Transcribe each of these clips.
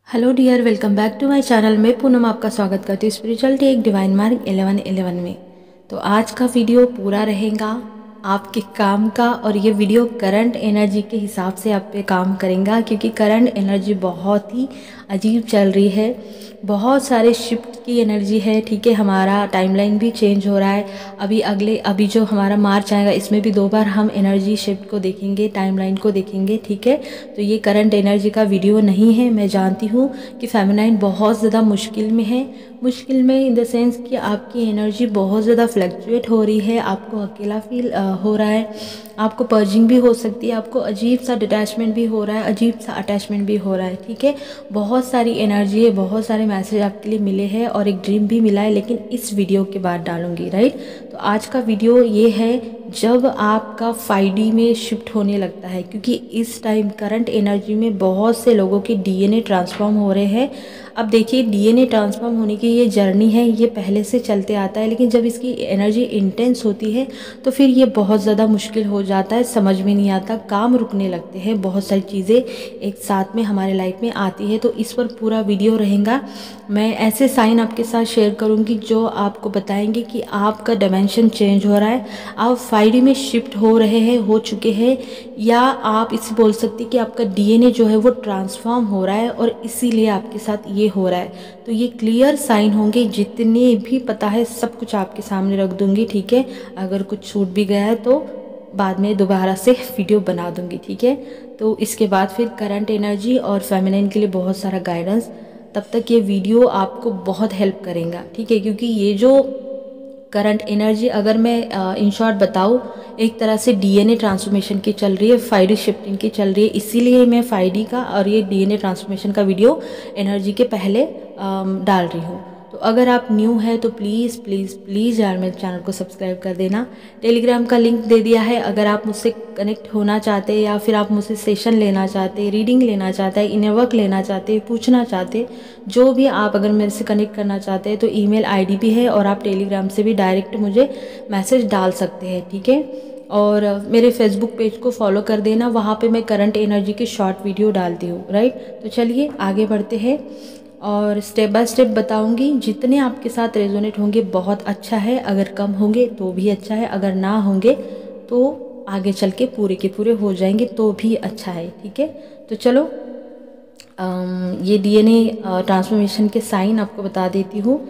Hello dear, welcome back to my channel. मैं पूनम आपका स्वागत करती हूँ स्पिरिचुअलिटी एक डिवाइन मार्ग 1111 में। तो आज का वीडियो पूरा रहेगा आपके काम का, और ये वीडियो करंट एनर्जी के हिसाब से आप पे काम करेगा, क्योंकि करंट एनर्जी बहुत ही अजीब चल रही है। बहुत सारे शिफ्ट की एनर्जी है, ठीक है। हमारा टाइमलाइन भी चेंज हो रहा है। अभी जो हमारा मार्च आएगा इसमें भी 2 बार हम एनर्जी शिफ्ट को देखेंगे, टाइमलाइन को देखेंगे, ठीक है। तो ये करंट एनर्जी का वीडियो नहीं है। मैं जानती हूँ कि फेमिनाइन बहुत ज़्यादा मुश्किल में है। मुश्किल में इन द सेंस कि आपकी एनर्जी बहुत ज़्यादा फ्लक्चुएट हो रही है, आपको अकेला फील हो रहा है, आपको पर्जिंग भी हो सकती है, आपको अजीब सा डिटैचमेंट भी हो रहा है, अजीब सा अटैचमेंट भी हो रहा है, ठीक है। बहुत सारी एनर्जी है, बहुत सारे मैसेज आपके लिए मिले हैं और एक ड्रीम भी मिला है, लेकिन इस वीडियो के बाद डालूंगी, राइट। तो आज का वीडियो ये है जब आपका 5D में शिफ्ट होने लगता है, क्योंकि इस टाइम करंट एनर्जी में बहुत से लोगों के डीएनए ट्रांसफॉर्म हो रहे हैं। अब देखिए, डीएनए ट्रांसफॉर्म होने की ये जर्नी है, ये पहले से चलते आता है, लेकिन जब इसकी एनर्जी इंटेंस होती है तो फिर ये बहुत ज़्यादा मुश्किल हो जाता है, समझ में नहीं आता, काम रुकने लगते हैं, बहुत सारी चीज़ें एक साथ में हमारे लाइफ में आती है। तो इस पर पूरा वीडियो रहेगा। मैं ऐसे साइन आपके साथ शेयर करूंगी जो आपको बताएंगे कि आपका डायमेंशन चेंज हो रहा है, आप 5D में शिफ्ट हो रहे हैं, हो चुके हैं, या आप इसे बोल सकते हैं कि आपका डीएनए जो है वो ट्रांसफॉर्म हो रहा है और इसीलिए आपके साथ ये हो रहा है। तो ये क्लियर साइन होंगे, जितने भी पता है सब कुछ आपके सामने रख दूंगी, ठीक है। अगर कुछ छूट भी गया है तो बाद में दोबारा से वीडियो बना दूंगी, ठीक है। तो इसके बाद फिर करंट एनर्जी और फेमिनिन के लिए बहुत सारा गाइडेंस। तब तक ये वीडियो आपको बहुत हेल्प करेगा, ठीक है, क्योंकि ये जो करंट एनर्जी, अगर मैं इन शॉर्ट बताऊँ, एक तरह से डीएनए ट्रांसफॉर्मेशन की चल रही है, 5D शिफ्टिंग की चल रही है। इसीलिए मैं 5D का और ये डीएनए ट्रांसफॉर्मेशन का वीडियो एनर्जी के पहले डाल रही हूँ। तो अगर आप न्यू है तो प्लीज़ प्लीज़ प्लीज़ यार मेरे चैनल को सब्सक्राइब कर देना। टेलीग्राम का लिंक दे दिया है, अगर आप मुझसे कनेक्ट होना चाहते हैं या फिर आप मुझसे सेशन लेना चाहते हैं, रीडिंग लेना चाहते हैं, इनर वर्क लेना चाहते हैं, पूछना चाहते हैं, जो भी आप अगर मेरे से कनेक्ट करना चाहते हैं, तो ईमेल आईडी भी है और आप टेलीग्राम से भी डायरेक्ट मुझे मैसेज डाल सकते हैं, ठीक है। और मेरे फेसबुक पेज को फॉलो कर देना, वहाँ पे मैं करंट एनर्जी की शॉर्ट वीडियो डालती हूँ, राइट। तो चलिए आगे बढ़ते हैं और स्टेप बाय स्टेप बताऊंगी। जितने आपके साथ रेजोनेट होंगे बहुत अच्छा है, अगर कम होंगे तो भी अच्छा है, अगर ना होंगे तो आगे चल के पूरे के पूरे हो जाएंगे तो भी अच्छा है, ठीक है। तो चलो ये डीएनए ट्रांसफॉर्मेशन के साइन आपको बता देती हूँ।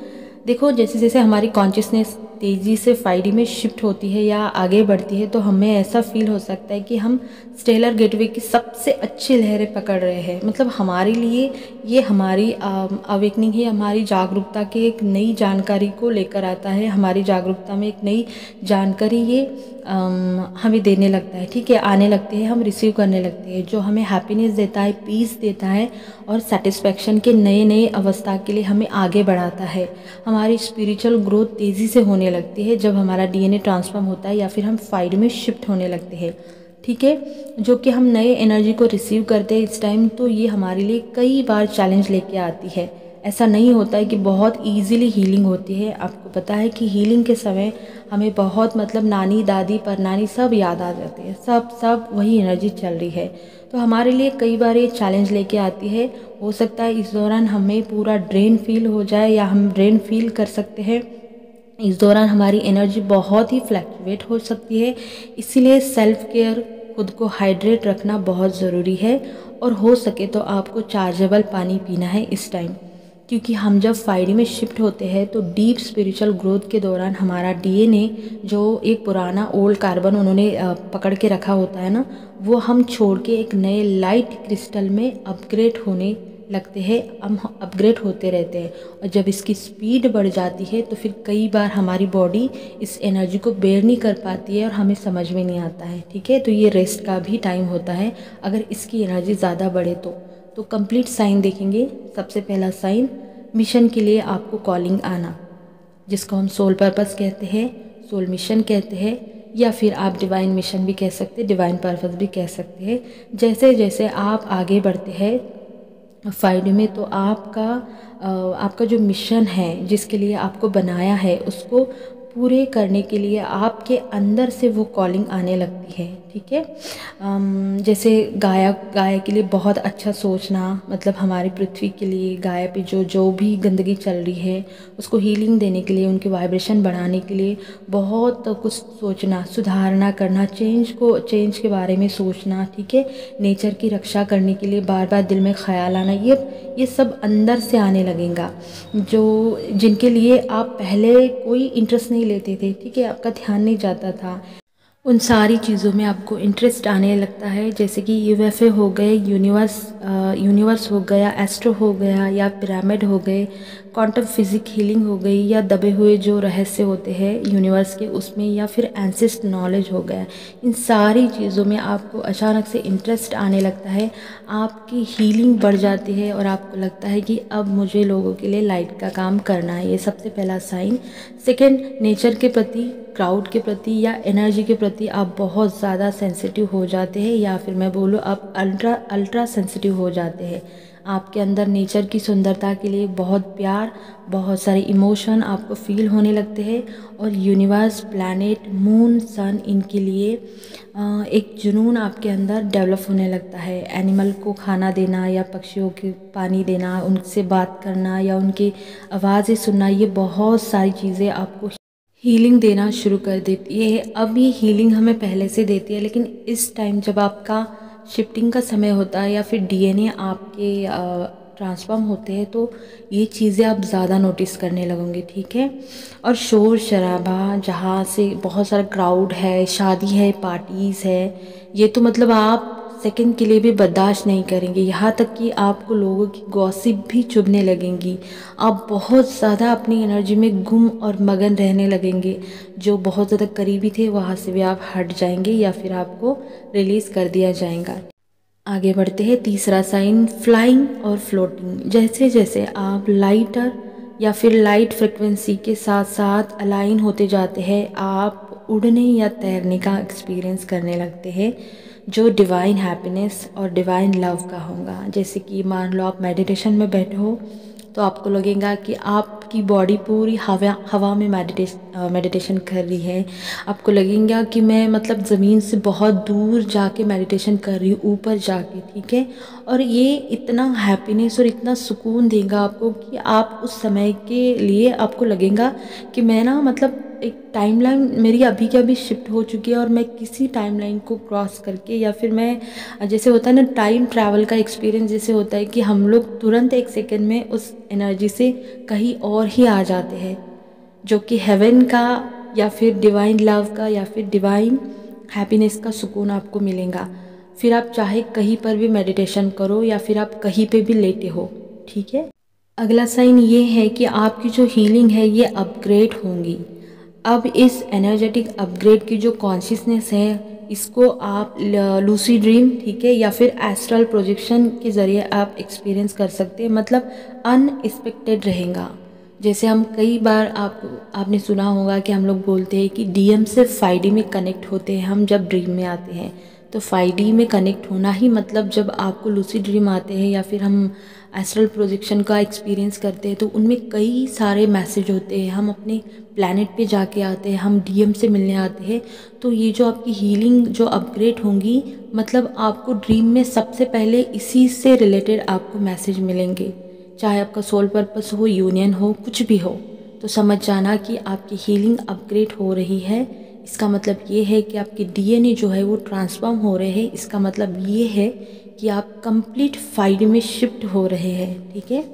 देखो, जैसे जैसे हमारी कॉन्शियसनेस तेज़ी से 5D में शिफ्ट होती है या आगे बढ़ती है, तो हमें ऐसा फील हो सकता है कि हम स्टेलर गेटवे की सबसे अच्छी लहरें पकड़ रहे हैं। मतलब हमारे लिए ये हमारी अवेकनिंग है, हमारी जागरूकता की एक नई जानकारी को लेकर आता है, हमारी जागरूकता में एक नई जानकारी ये हमें देने लगता है, ठीक है, आने लगते हैं, हम रिसीव करने लगते हैं, जो हमें हैप्पीनेस देता है, पीस देता है और सेटिस्फैक्शन के नए नए अवस्था के लिए हमें आगे बढ़ाता है। हमारी स्पिरिचुअल ग्रोथ तेज़ी से होने लगती है जब हमारा डीएनए ट्रांसफॉर्म होता है या फिर हम 5D में शिफ्ट होने लगते हैं, ठीक है। जो कि हम नए एनर्जी को रिसीव करते हैं इस टाइम, तो ये हमारे लिए कई बार चैलेंज लेके आती है। ऐसा नहीं होता है कि बहुत इजीली हीलिंग होती है। आपको पता है कि हीलिंग के समय हमें बहुत, मतलब नानी दादी परनानी सब याद आ जाते हैं, सब वही एनर्जी चल रही है। तो हमारे लिए कई बार ये चैलेंज लेके आती है। हो सकता है इस दौरान हमें पूरा ड्रेन फील हो जाए या हम ड्रेन फील कर सकते हैं। इस दौरान हमारी एनर्जी बहुत ही फ्लैक्चुएट हो सकती है। इसीलिए सेल्फ केयर, खुद को हाइड्रेट रखना बहुत ज़रूरी है। और हो सके तो आपको चार्जेबल पानी पीना है इस टाइम, क्योंकि हम जब 5D में शिफ्ट होते हैं तो डीप स्पिरिचुअल ग्रोथ के दौरान हमारा डीएनए, जो एक पुराना ओल्ड कार्बन उन्होंने पकड़ के रखा होता है ना, वो हम छोड़ के एक नए लाइट क्रिस्टल में अपग्रेड होने लगते हैं, हम अपग्रेड होते रहते हैं। और जब इसकी स्पीड बढ़ जाती है तो फिर कई बार हमारी बॉडी इस एनर्जी को बेयर नहीं कर पाती है और हमें समझ में नहीं आता है, ठीक है। तो ये रेस्ट का भी टाइम होता है अगर इसकी एनर्जी ज़्यादा बढ़े तो कंप्लीट साइन देखेंगे। सबसे पहला साइन, मिशन के लिए आपको कॉलिंग आना, जिसको हम सोल पर्पस कहते हैं, सोल मिशन कहते हैं, या फिर आप डिवाइन मिशन भी कह सकते हैं, डिवाइन पर्पस भी कह सकते हैं। जैसे जैसे आप आगे बढ़ते हैं 5D में, तो आपका जो मिशन है, जिसके लिए आपको बनाया है, उसको पूरे करने के लिए आपके अंदर से वो कॉलिंग आने लगती है। ठीक है, जैसे गाय के लिए बहुत अच्छा सोचना, मतलब हमारी पृथ्वी के लिए गाय पे जो भी गंदगी चल रही है उसको हीलिंग देने के लिए, उनके वाइब्रेशन बढ़ाने के लिए बहुत कुछ सोचना, सुधारना करना, चेंज के बारे में सोचना। ठीक है, नेचर की रक्षा करने के लिए बार बार दिल में ख्याल आना, ये सब अंदर से आने लगेगा। जिनके लिए आप पहले कोई इंटरेस्ट नहीं लेते थे, ठीक है, आपका ध्यान नहीं जाता था, उन सारी चीज़ों में आपको इंटरेस्ट आने लगता है। जैसे कि यूएफए हो गए, यूनिवर्स हो गया, एस्ट्रो हो गया, या पिरामिड हो गए, क्वांटम फिजिक हीलिंग हो गई, या दबे हुए जो रहस्य होते हैं यूनिवर्स के उसमें, या फिर एंसेस्ट नॉलेज हो गया। इन सारी चीज़ों में आपको अचानक से इंटरेस्ट आने लगता है, आपकी हीलिंग बढ़ जाती है और आपको लगता है कि अब मुझे लोगों के लिए लाइट का काम करना है। ये सबसे पहला साइन। सेकेंड, नेचर के प्रति, क्राउड के प्रति या एनर्जी के प्रति आप बहुत ज़्यादा सेंसिटिव हो जाते हैं, या फिर मैं बोलूँ आप अल्ट्रा सेंसिटिव हो जाते हैं। आपके अंदर नेचर की सुंदरता के लिए बहुत प्यार, बहुत सारे इमोशन आपको फील होने लगते हैं, और यूनिवर्स, प्लैनेट, मून, सन, इनके लिए एक जुनून आपके अंदर डेवलप होने लगता है। एनिमल को खाना देना या पक्षियों को पानी देना, उनसे बात करना या उनकी आवाज़ें सुनना, ये बहुत सारी चीज़ें आपको हीलिंग देना शुरू कर देती है। अब ये हीलिंग हमें पहले से देती है, लेकिन इस टाइम जब आपका शिफ्टिंग का समय होता है या फिर डीएनए आपके ट्रांसफॉर्म होते हैं, तो ये चीज़ें आप ज़्यादा नोटिस करने लगोगे। ठीक है, और शोर शराबा, जहाँ से बहुत सारा क्राउड है, शादी है, पार्टीज़ है, ये तो मतलब आप सेकंड के लिए भी बर्दाश्त नहीं करेंगे। यहाँ तक कि आपको लोगों की गॉसिप भी चुभने लगेंगी। आप बहुत ज़्यादा अपनी एनर्जी में गुम और मगन रहने लगेंगे। जो बहुत ज़्यादा करीबी थे वहाँ से भी आप हट जाएंगे, या फिर आपको रिलीज़ कर दिया जाएगा। आगे बढ़ते हैं, तीसरा साइन, फ्लाइंग और फ्लोटिंग। जैसे जैसे आप लाइटर या फिर लाइट फ्रिक्वेंसी के साथ साथ अलाइन होते जाते हैं, आप उड़ने या तैरने का एक्सपीरियंस करने लगते हैं, जो डिवाइन हैप्पीनेस और डिवाइन लव का होगा। जैसे कि मान लो आप मेडिटेशन में बैठे हो, तो आपको लगेगा कि आपकी बॉडी पूरी हवा में मेडिटेशन कर रही है। आपको लगेगा कि मैं मतलब ज़मीन से बहुत दूर जाके मेडिटेशन कर रही हूँ, ऊपर जाके। ठीक है, और ये इतना हैप्पीनेस और इतना सुकून देगा आपको कि आप उस समय के लिए आपको लगेगा कि मैं ना मतलब एक टाइमलाइन मेरी अभी के अभी शिफ्ट हो चुकी है, और मैं किसी टाइमलाइन को क्रॉस करके, या फिर मैं जैसे होता है ना टाइम ट्रैवल का एक्सपीरियंस, जैसे होता है कि हम लोग तुरंत एक सेकंड में उस एनर्जी से कहीं और ही आ जाते हैं, जो कि हेवन का या फिर डिवाइन लव का या फिर डिवाइन हैप्पीनेस का सुकून आपको मिलेगा। फिर आप चाहे कहीं पर भी मेडिटेशन करो या फिर आप कहीं पे भी लेटे हो। ठीक है, अगला साइन ये है कि आपकी जो हीलिंग है ये अपग्रेड होंगी। अब इस एनर्जेटिक अपग्रेड की जो कॉन्शियसनेस है, इसको आप लूसी ड्रीम, ठीक है, या फिर एस्ट्रल प्रोजेक्शन के ज़रिए आप एक्सपीरियंस कर सकते हैं। मतलब अनएक्सपेक्टेड रहेगा। जैसे हम कई बार आपने सुना होगा कि हम लोग बोलते हैं कि डीएम से 5D में कनेक्ट होते हैं हम जब ड्रीम में आते हैं। तो 5D में कनेक्ट होना ही मतलब जब आपको लूसी ड्रीम आते हैं या फिर हम एस्ट्रल प्रोजेक्शन का एक्सपीरियंस करते हैं, तो उनमें कई सारे मैसेज होते हैं। हम अपने प्लैनेट पे जाके आते हैं, हम डीएम से मिलने आते हैं। तो ये जो आपकी हीलिंग जो अपग्रेड होंगी, मतलब आपको ड्रीम में सबसे पहले इसी से रिलेटेड आपको मैसेज मिलेंगे। चाहे आपका सोल पर्पस हो, यूनियन हो, कुछ भी हो, तो समझ जाना कि आपकी हीलिंग अपग्रेड हो रही है। इसका मतलब ये है कि आपके डीएनए जो है वो ट्रांसफॉर्म हो रहे हैं। इसका मतलब ये है कि आप कंप्लीट 5D में शिफ्ट हो रहे हैं। ठीक है,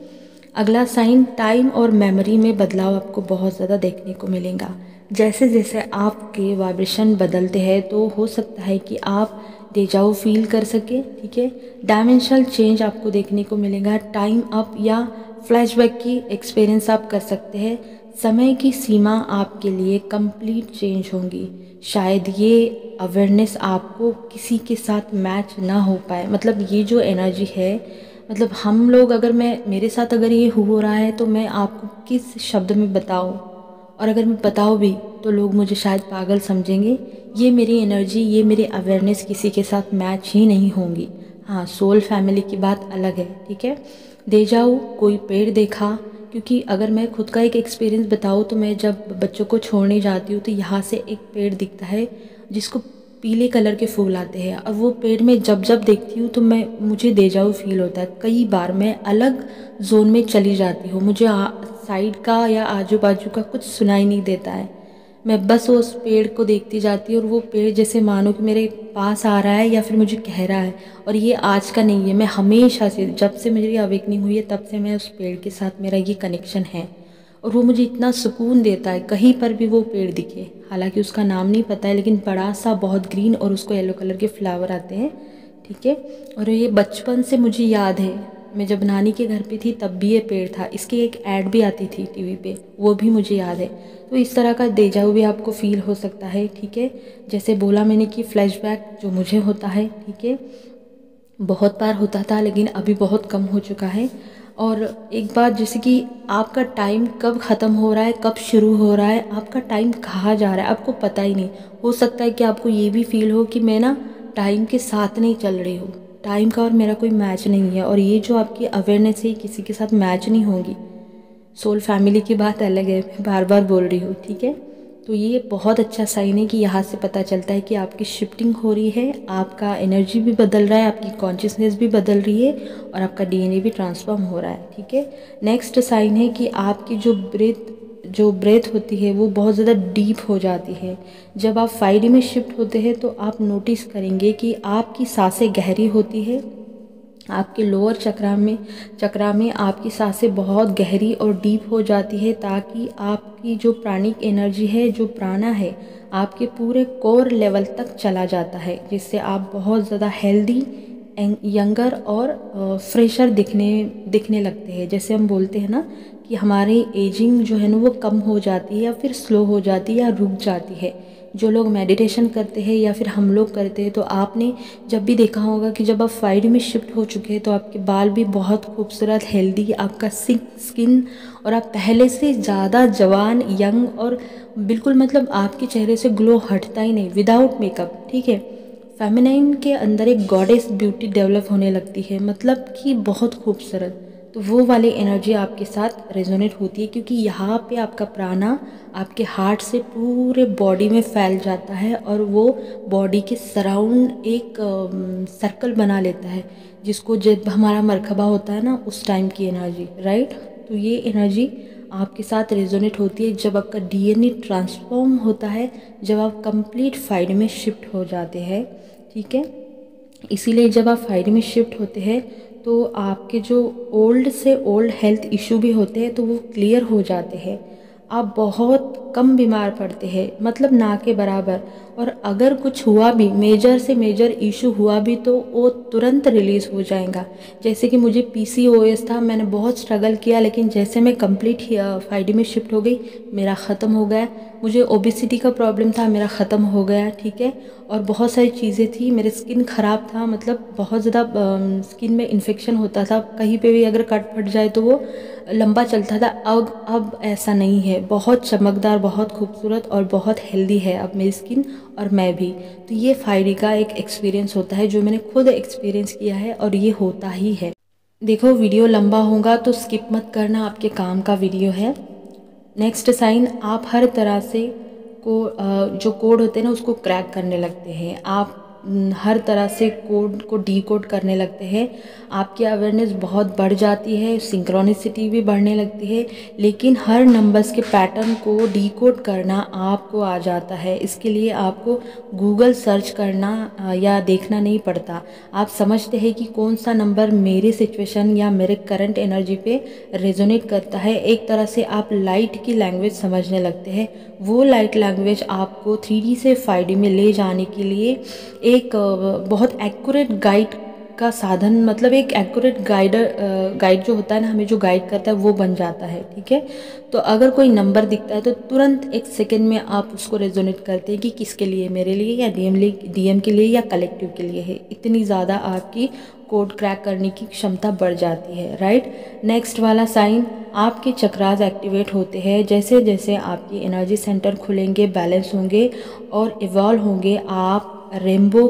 अगला साइन, टाइम और मेमोरी में बदलाव आपको बहुत ज़्यादा देखने को मिलेगा। जैसे जैसे आपके वाइब्रेशन बदलते हैं, तो हो सकता है कि आप डेजाऊ फील कर सके। ठीक है, डायमेंशनल चेंज आपको देखने को मिलेगा। टाइम अप या फ्लैशबैक की एक्सपीरियंस आप कर सकते हैं। समय की सीमा आपके लिए कंप्लीट चेंज होंगी। शायद ये अवेयरनेस आपको किसी के साथ मैच ना हो पाए। मतलब ये जो एनर्जी है, मतलब हम लोग अगर मेरे साथ अगर ये हो रहा है, तो मैं आपको किस शब्द में बताऊं, और अगर मैं बताऊं भी तो लोग मुझे शायद पागल समझेंगे। ये मेरी एनर्जी, ये मेरी अवेयरनेस किसी के साथ मैच ही नहीं होंगी। हाँ, सोल फैमिली की बात अलग है। ठीक है, डेजाऊ, कोई पेड़ देखा क्योंकि अगर मैं खुद का एक एक्सपीरियंस बताऊँ तो मैं जब बच्चों को छोड़ने जाती हूँ तो यहाँ से एक पेड़ दिखता है जिसको पीले कलर के फूल आते हैं, और वो पेड़ में जब जब देखती हूँ तो मुझे देजावु फील होता है। कई बार मैं अलग जोन में चली जाती हूँ, मुझे साइड का या आजू बाजू का कुछ सुनाई नहीं देता है। मैं बस उस पेड़ को देखती जाती हूँ और वो पेड़ जैसे मानो कि मेरे पास आ रहा है या फिर मुझे कह रहा है। और ये आज का नहीं है, मैं हमेशा से, जब से मेरी अवेकनिंग हुई है तब से मैं उस पेड़ के साथ मेरा ये कनेक्शन है, और वो मुझे इतना सुकून देता है कहीं पर भी वो पेड़ दिखे। हालांकि उसका नाम नहीं पता है, लेकिन बड़ा सा बहुत ग्रीन और उसको येलो कलर के फ्लावर आते हैं, ठीक है। और ये बचपन से मुझे याद है, मैं जब नानी के घर पे थी तब भी ये पेड़ था, इसकी एक ऐड भी आती थी टीवी पे, वो भी मुझे याद है। तो इस तरह का देजावु भी आपको फील हो सकता है, ठीक है। जैसे बोला मैंने कि फ्लैशबैक जो मुझे होता है, ठीक है, बहुत बार होता था लेकिन अभी बहुत कम हो चुका है। और एक बात, जैसे कि आपका टाइम कब ख़त्म हो रहा है, कब शुरू हो रहा है, आपका टाइम कहाँ जा रहा है आपको पता ही नहीं। हो सकता है कि आपको ये भी फील हो कि मैं ना टाइम के साथ नहीं चल रही हूँ, टाइम का और मेरा कोई मैच नहीं है, और ये जो आपकी अवेयरनेस है किसी के साथ मैच नहीं होगी। सोल फैमिली की बात अलग है, मैं बार बार बोल रही हूँ, ठीक है। तो ये बहुत अच्छा साइन है कि यहाँ से पता चलता है कि आपकी शिफ्टिंग हो रही है, आपका एनर्जी भी बदल रहा है, आपकी कॉन्शियसनेस भी बदल रही है, और आपका डीएनए भी ट्रांसफॉर्म हो रहा है, ठीक है। नेक्स्ट साइन है कि आपकी जो ब्रेथ होती है वो बहुत ज़्यादा डीप हो जाती है। जब आप 5D में शिफ्ट होते हैं तो आप नोटिस करेंगे कि आपकी सांसें गहरी होती है, आपके लोअर चक्रा में आपकी सांसें बहुत गहरी और डीप हो जाती है, ताकि आपकी जो प्राणिक एनर्जी है, जो प्राणा है, आपके पूरे कोर लेवल तक चला जाता है, जिससे आप बहुत ज़्यादा हेल्दी, यंगर और फ्रेशर दिखने लगते हैं। जैसे हम बोलते हैं ना कि हमारी एजिंग जो है ना वो कम हो जाती है या फिर स्लो हो जाती है या रुक जाती है। जो लोग मेडिटेशन करते हैं या फिर हम लोग करते हैं तो आपने जब भी देखा होगा कि जब आप 5D में शिफ्ट हो चुके हैं तो आपके बाल भी बहुत खूबसूरत, हेल्दी, आपका स्किन, और आप पहले से ज़्यादा जवान, यंग, और बिल्कुल मतलब आपके चेहरे से ग्लो हटता ही नहीं विदाउट मेकअप, ठीक है। फेमिनाइन के अंदर एक गॉडेस ब्यूटी डेवलप होने लगती है, मतलब कि बहुत खूबसूरत। तो वो वाली एनर्जी आपके साथ रेजोनेट होती है, क्योंकि यहाँ पे आपका प्राणा आपके हार्ट से पूरे बॉडी में फैल जाता है, और वो बॉडी के सराउंड एक सर्कल बना लेता है, जिसको जब हमारा मरकबा होता है ना उस टाइम की एनर्जी, राइट। तो ये एनर्जी आपके साथ रेजोनेट होती है जब आपका डीएनए ट्रांसफॉर्म होता है, जब आप कंप्लीट 5D में शिफ्ट हो जाते हैं, ठीक है। इसीलिए जब आप 5D में शिफ्ट होते हैं तो आपके जो ओल्ड से ओल्ड हेल्थ इशू भी होते हैं तो वो क्लियर हो जाते हैं, आप बहुत कम बीमार पड़ते हैं, मतलब ना के बराबर। और अगर कुछ हुआ भी, मेजर से मेजर इशू हुआ भी, तो वो तुरंत रिलीज़ हो जाएगा। जैसे कि मुझे PCOS था, मैंने बहुत स्ट्रगल किया, लेकिन जैसे मैं कंप्लीट 5D में शिफ्ट हो गई मेरा ख़त्म हो गया। मुझे ओबेसिटी का प्रॉब्लम था, मेरा ख़त्म हो गया, ठीक है। और बहुत सारी चीज़ें थी, मेरे स्किन ख़राब था, मतलब बहुत ज़्यादा स्किन में इन्फेक्शन होता था, कहीं पे भी अगर कट फट जाए तो वो लंबा चलता था। अब ऐसा नहीं है, बहुत चमकदार, बहुत खूबसूरत और बहुत हेल्दी है अब मेरी स्किन, और मैं भी। तो ये 5D का एक एक्सपीरियंस होता है जो मैंने खुद एक्सपीरियंस किया है, और ये होता ही है। देखो वीडियो लंबा होगा तो स्किप मत करना, आपके काम का वीडियो है। नेक्स्ट साइन, आप हर तरह से जो कोड होते हैं ना उसको क्रैक करने लगते हैं, आप हर तरह से कोड को डीकोड करने लगते हैं, आपकी अवेयरनेस बहुत बढ़ जाती है, सिंक्रोनिसिटी भी बढ़ने लगती है, लेकिन हर नंबर्स के पैटर्न को डीकोड करना आपको आ जाता है। इसके लिए आपको गूगल सर्च करना या देखना नहीं पड़ता, आप समझते हैं कि कौन सा नंबर मेरे सिचुएशन या मेरे करंट एनर्जी पे रेजोनेट करता है। एक तरह से आप लाइट की लैंग्वेज समझने लगते हैं, वो लाइट लैंग्वेज आपको 3D से 5D में ले जाने के लिए एक बहुत एक्यूरेट गाइड का साधन, मतलब एक एक्यूरेट गाइड जो होता है ना, हमें जो गाइड करता है वो बन जाता है, ठीक है। तो अगर कोई नंबर दिखता है तो तुरंत एक सेकेंड में आप उसको रेजोनेट करते हैं कि किसके लिए, मेरे लिए या डीएम के लिए या कलेक्टिव के लिए है। इतनी ज़्यादा आपकी कोड क्रैक करने की क्षमता बढ़ जाती है, राइट। नेक्स्ट वाला साइन, आपके चक्रास एक्टिवेट होते हैं, जैसे जैसे आपकी एनर्जी सेंटर खुलेंगे, बैलेंस होंगे और इवॉल्व होंगे, आप रेनबो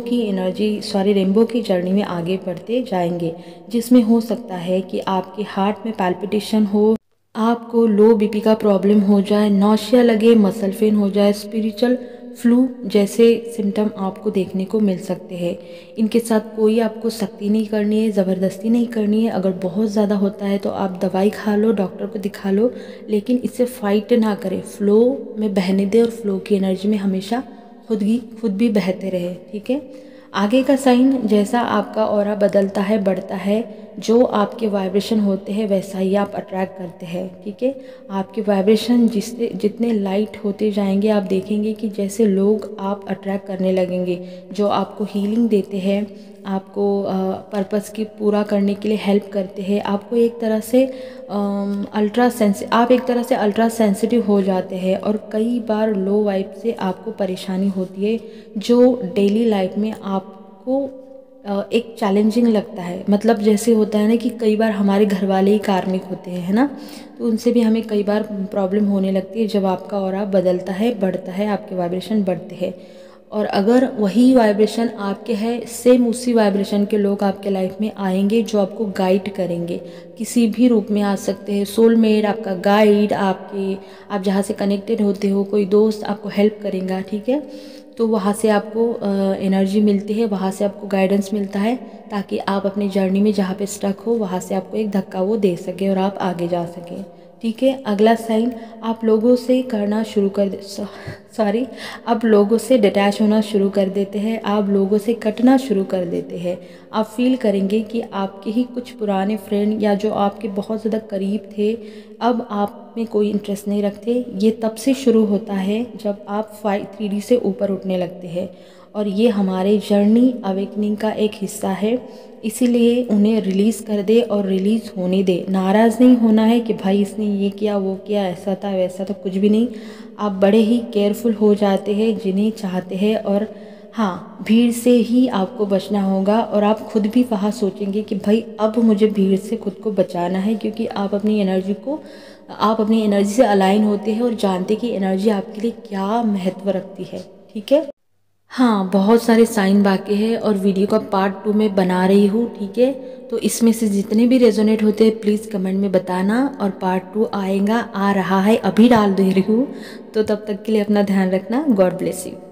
की जर्नी में आगे बढ़ते जाएंगे, जिसमें हो सकता है कि आपके हार्ट में पैल्पिटेशन हो, आपको लो बीपी का प्रॉब्लम हो जाए, नौशिया लगे, मसल पेन हो जाए, स्पिरिचुअल फ्लू जैसे सिम्टम आपको देखने को मिल सकते हैं। इनके साथ कोई आपको सख्ती नहीं करनी है, ज़बरदस्ती नहीं करनी है। अगर बहुत ज़्यादा होता है तो आप दवाई खा लो, डॉक्टर को दिखा लो, लेकिन इससे फाइट ना करें। फ़्लो में बहने दें और फ़्लो की एनर्जी में हमेशा खुद भी बहते रहे। ठीक है। आगे का साइन, जैसा आपका ऑरा बदलता है, बढ़ता है, जो आपके वाइब्रेशन होते हैं वैसा ही आप अट्रैक्ट करते हैं। ठीक है। आपके वाइब्रेशन जितने लाइट होते जाएंगे, आप देखेंगे कि जैसे लोग आप अट्रैक्ट करने लगेंगे जो आपको हीलिंग देते हैं, आपको पर्पस की पूरा करने के लिए हेल्प करते हैं। आपको एक तरह से आप एक तरह से अल्ट्रा सेंसिटिव हो जाते हैं और कई बार लो वाइब से आपको परेशानी होती है जो डेली लाइफ में आपको एक चैलेंजिंग लगता है। मतलब जैसे होता है ना कि कई बार हमारे घर वाले ही कार्मिक होते हैं, है ना, तो उनसे भी हमें कई बार प्रॉब्लम होने लगती है जब आपका ऑरा बदलता है, बढ़ता है, आपके वाइब्रेशन बढ़ते हैं। और अगर वही वाइब्रेशन आपके है, सेम उसी वाइब्रेशन के लोग आपके लाइफ में आएंगे जो आपको गाइड करेंगे, किसी भी रूप में आ सकते हैं। सोलमेट, आपका गाइड, आप जहाँ से कनेक्टेड होते हो, कोई दोस्त आपको हेल्प करेगा। ठीक है। तो वहाँ से आपको एनर्जी मिलती है, वहाँ से आपको गाइडेंस मिलता है, ताकि आप अपनी जर्नी में जहाँ पे स्टक हो वहाँ से आपको एक धक्का वो दे सके और आप आगे जा सकें। ठीक है। अगला साइन, आप लोगों से करना शुरू कर दे सॉरी आप लोगों से डिटैच होना शुरू कर देते हैं, आप लोगों से कटना शुरू कर देते हैं। आप फील करेंगे कि आपके ही कुछ पुराने फ्रेंड या जो आपके बहुत ज़्यादा करीब थे, अब आप में कोई इंटरेस्ट नहीं रखते। ये तब से शुरू होता है जब आप 3D से ऊपर उठने लगते हैं, और ये हमारे जर्नी अवेकनिंग का एक हिस्सा है। इसीलिए उन्हें रिलीज़ कर दे और रिलीज़ होने दे। नाराज़ नहीं होना है कि भाई इसने ये किया, वो किया, ऐसा था, वैसा था, कुछ भी नहीं। आप बड़े ही केयरफुल हो जाते हैं जिन्हें चाहते हैं। और हाँ, भीड़ से ही आपको बचना होगा, और आप खुद भी वहाँ सोचेंगे कि भाई अब मुझे भीड़ से खुद को बचाना है, क्योंकि आप अपनी एनर्जी से अलाइन होते हैं और जानते कि एनर्जी आपके लिए क्या महत्व रखती है। ठीक है। हाँ, बहुत सारे साइन बाकी है और वीडियो का पार्ट 2 में बना रही हूँ। ठीक है। तो इसमें से जितने भी रेजोनेट होते हैं प्लीज़ कमेंट में बताना, और पार्ट 2 आ रहा है, अभी डाल दे रही हूँ। तो तब तक के लिए अपना ध्यान रखना। God bless you.